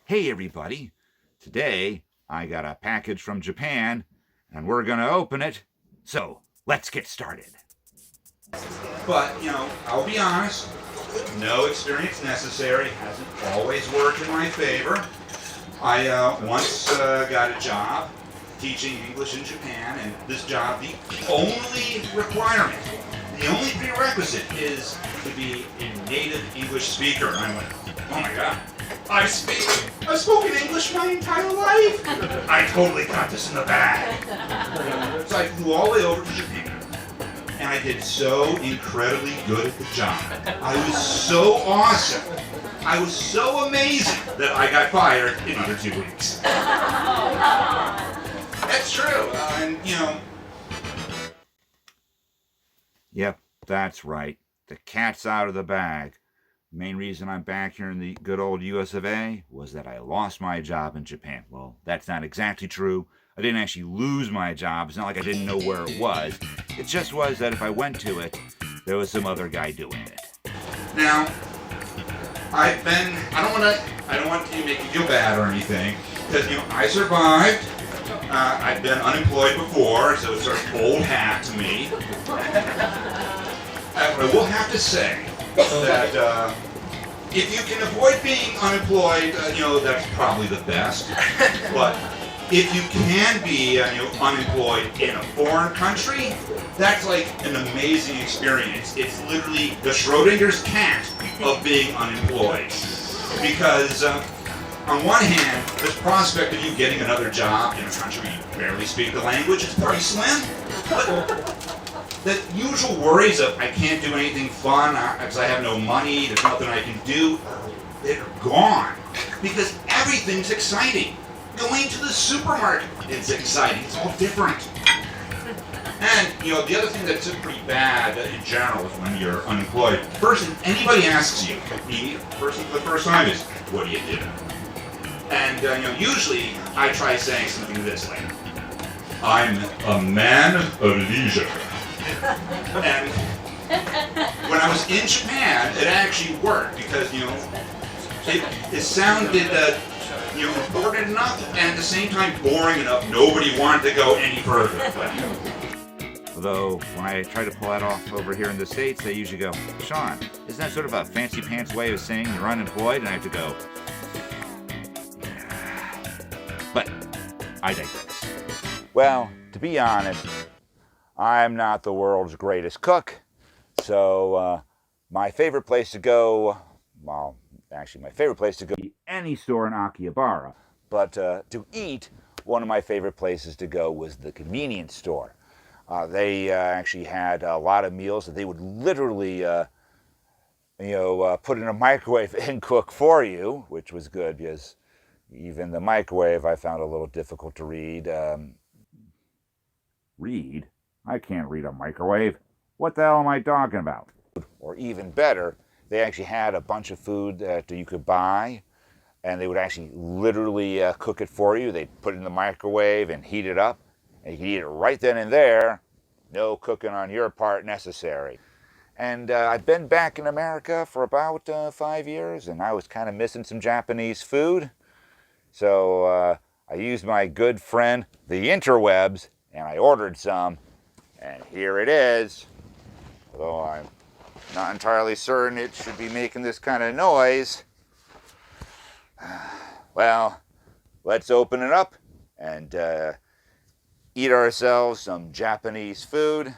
Hey everybody, today I got a package from Japan and we're gonna open it, so let's get started. But, I'll be honest, no experience necessary, hasn't always worked in my favor. I once got a job teaching English in Japan, and this job, the only requirement, the only prerequisite is to be a native English speaker. And I went, oh my god, I've spoken English my entire life. I totally got this in the bag. So I flew all the way over to Japan, and I did so incredibly good at the job. I was so awesome. I was so amazing that I got fired in under 2 weeks. That's true, and Yep, that's right. The cat's out of the bag. Main reason I'm back here in the good old US of A was that I lost my job in Japan. Well, that's not exactly true. I didn't actually lose my job. It's not like I didn't know where it was. It just was that if I went to it, there was some other guy doing it. Now, I don't want to make you feel bad or anything, because, I survived. I've been unemployed before, so it's sort of old hat to me. I will have to say that if you can avoid being unemployed, that's probably the best. But if you can be unemployed in a foreign country, that's like an amazing experience. It's literally the Schrodinger's cat of being unemployed. Because on one hand, this prospect of you getting another job in a country you barely speak the language is pretty slim. But the usual worries of I can't do anything fun because I have no money, there's nothing I can do, they're gone. Because everything's exciting. Going to the supermarket, it's exciting. It's all different. And, the other thing that's pretty bad in general is when you're unemployed. First, anybody asks you, the first time is, what do you do? And, usually I try saying something this way. I'm a man of leisure. And when I was in Japan, it actually worked because, it sounded, important enough and at the same time boring enough. Nobody wanted to go any further. Although, when I try to pull that off over here in the States, they usually go, Shawn, isn't that sort of a fancy pants way of saying you're unemployed? And I have to go, but I digress. Well, to be honest, I'm not the world's greatest cook, so my favorite place to go, well, actually my favorite place to go is any store in Akihabara, but to eat, one of my favorite places to go was the convenience store. They actually had a lot of meals that they would literally, put in a microwave and cook for you, which was good because even the microwave I found a little difficult to read. Read? I can't read a microwave. What the hell am I talking about? Or even better, they actually had a bunch of food that you could buy, and they would actually literally cook it for you. They'd put it in the microwave and heat it up, and you could eat it right then and there. No cooking on your part necessary. And I've been back in America for about 5 years, and I was kind of missing some Japanese food. So I used my good friend, the interwebs, and I ordered some. And here it is. Although I'm not entirely certain it should be making this kind of noise. Well, let's open it up and eat ourselves some Japanese food.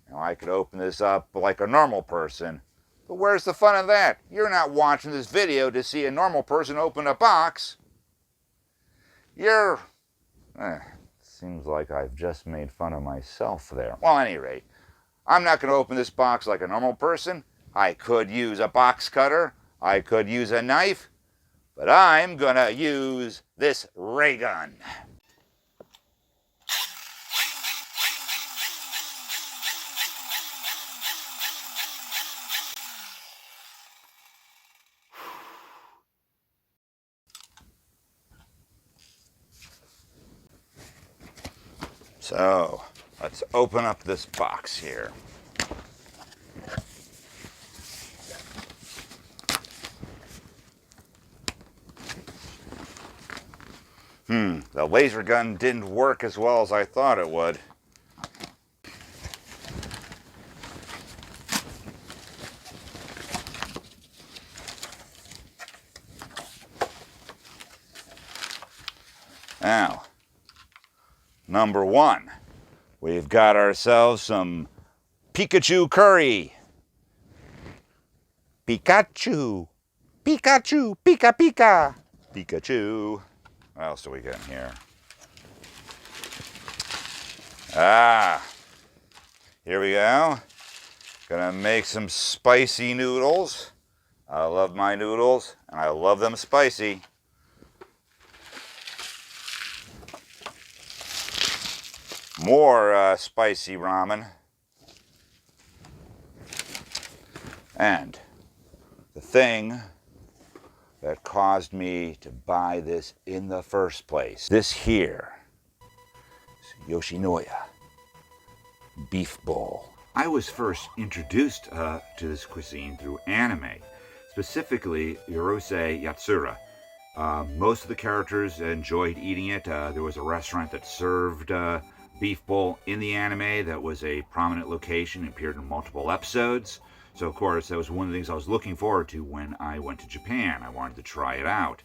Now, I could open this up like a normal person, but where's the fun of that? You're not watching this video to see a normal person open a box. Seems like I've just made fun of myself there. Well, at any rate, I'm not going to open this box like a normal person. I could use a box cutter. I could use a knife. But I'm going to use this ray gun. So, let's open up this box here. The laser gun didn't work as well as I thought it would. Now, number one, we've got ourselves some Pikachu curry. Pikachu, Pikachu, Pika Pika, Pikachu. What else do we get in here? Here we go. Gonna make some spicy noodles. I love my noodles, and I love them spicy. More spicy ramen. And the thing that caused me to buy this in the first place, this here is Yoshinoya BeefBowl. I was first introduced to this cuisine through anime, specifically Urusei Yatsura. Most of the characters enjoyed eating it. There was a restaurant that served beef bowl in the anime that was a prominent location. It appeared in multiple episodes. So, of course, that was one of the things I was looking forward to when I went to Japan. I wanted to try it out.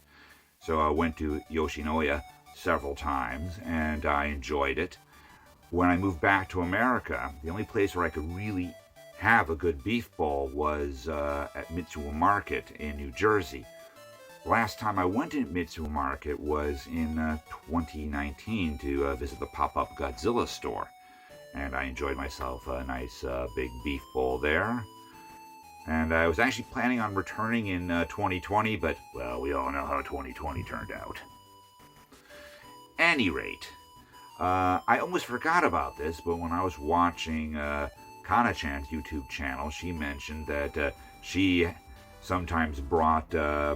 So I went to Yoshinoya several times, and I enjoyed it. When I moved back to America, the only place where I could really have a good beef bowl was at Mitsuo Market in New Jersey. Last time I went to Mitsuo Market was in 2019 to visit the pop-up Godzilla store. And I enjoyed myself a nice big beef bowl there. And I was actually planning on returning in 2020, but, well, we all know how 2020 turned out. Any rate, I almost forgot about this, but when I was watching KanaChan's YouTube channel, she mentioned that she sometimes brought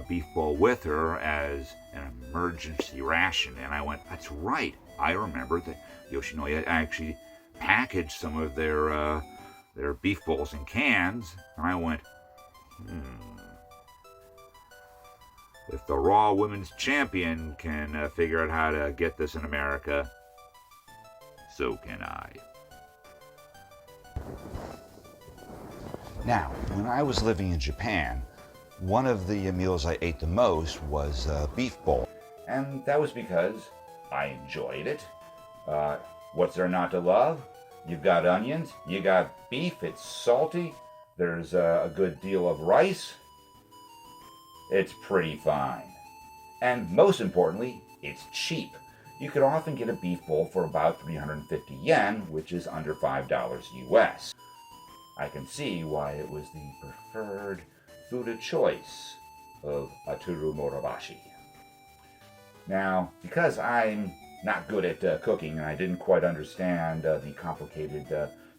beef bowl with her as an emergency ration. And I went, that's right. I remember that Yoshinoya actually packaged some of their beef bowls in cans. And I went, if the Raw Women's Champion can figure out how to get this in America, so can I. Now, when I was living in Japan, one of the meals I ate the most was beef bowl. And that was because I enjoyed it. What's there not to love? You've got onions, you got beef, it's salty, there's a good deal of rice. It's pretty fine. And most importantly, it's cheap. You could often get a beef bowl for about 350 yen, which is under $5 US. I can see why it was the preferred food of choice of Aturu Morobashi. Now, because I'm not good at cooking and I didn't quite understand the complicated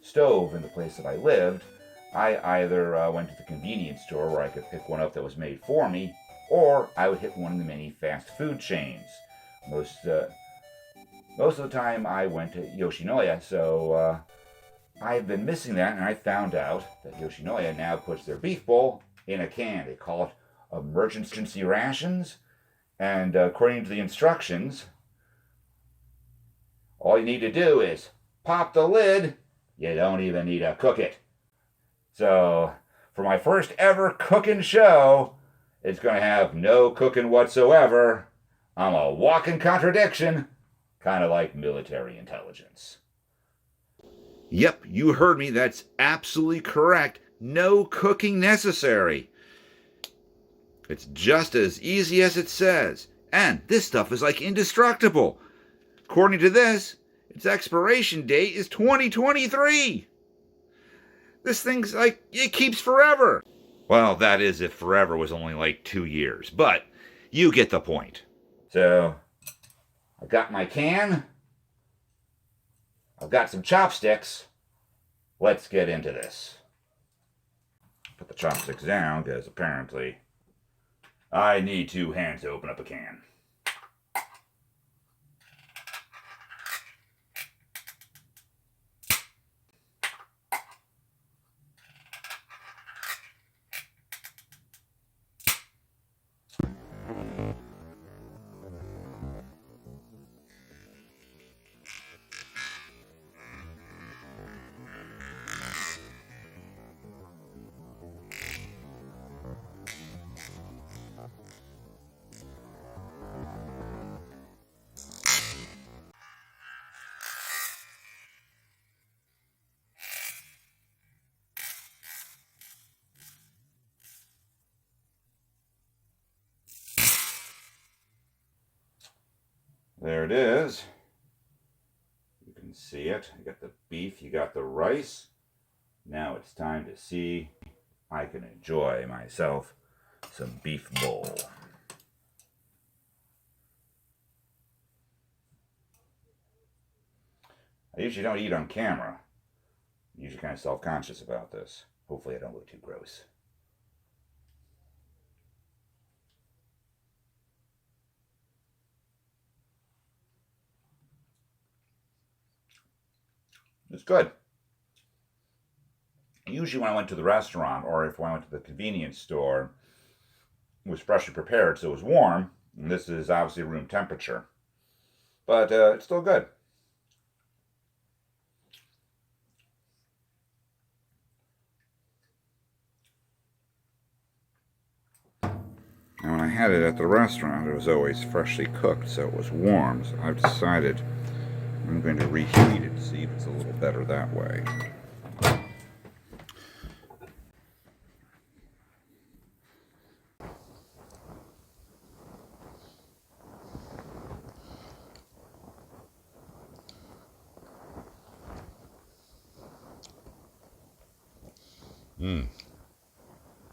stove in the place that I lived, I either went to the convenience store where I could pick one up that was made for me, or I would hit one of the many fast food chains. Most of the time I went to Yoshinoya, so I've been missing that, and I found out that Yoshinoya now puts their beef bowl in a can. They call it emergency rations, and according to the instructions, all you need to do is pop the lid. You don't even need to cook it. So, for my first ever cooking show, it's going to have no cooking whatsoever. I'm a walking contradiction, kind of like military intelligence. Yep, you heard me. That's absolutely correct. No cooking necessary. It's just as easy as it says. And this stuff is like indestructible. According to this, its expiration date is 2023. This thing's like, it keeps forever. Well, that is if forever was only like 2 years, but you get the point. So, I got my can. I've got some chopsticks. Let's get into this. Put the chopsticks down because apparently I need 2 hands to open up a can. There it is. You can see it. You got the beef, you got the rice. Now it's time to see if I can enjoy myself some beef bowl. I usually don't eat on camera. I'm usually kind of self-conscious about this. Hopefully I don't look too gross. It's good. Usually when I went to the restaurant or if I went to the convenience store, it was freshly prepared, so it was warm. And this is obviously room temperature. But it's still good. And when I had it at the restaurant, it was always freshly cooked, so it was warm. So I've decided I'm going to reheat it, see if it's a little better that way.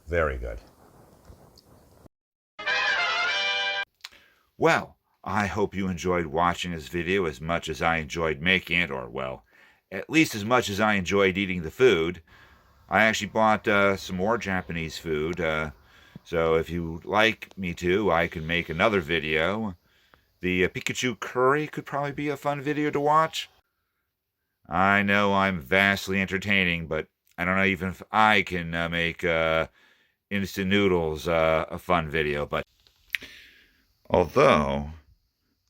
Very good. Well, I hope you enjoyed watching this video as much as I enjoyed making it, or, well, at least as much as I enjoyed eating the food. I actually bought some more Japanese food, so if you'd like me to, I can make another video. The Pikachu curry could probably be a fun video to watch. I know I'm vastly entertaining, but I don't know even if I can make instant noodles a fun video, but although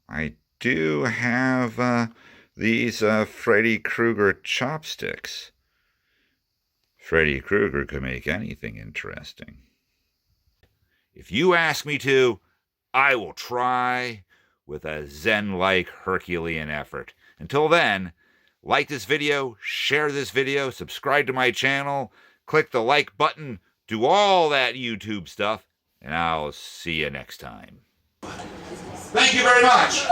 I do have these Freddy Krueger chopsticks. Freddy Krueger could make anything interesting. If you ask me to, I will try with a Zen-like Herculean effort. Until then, like this video, share this video, subscribe to my channel, click the like button, do all that YouTube stuff, and I'll see you next time. Thank you very much.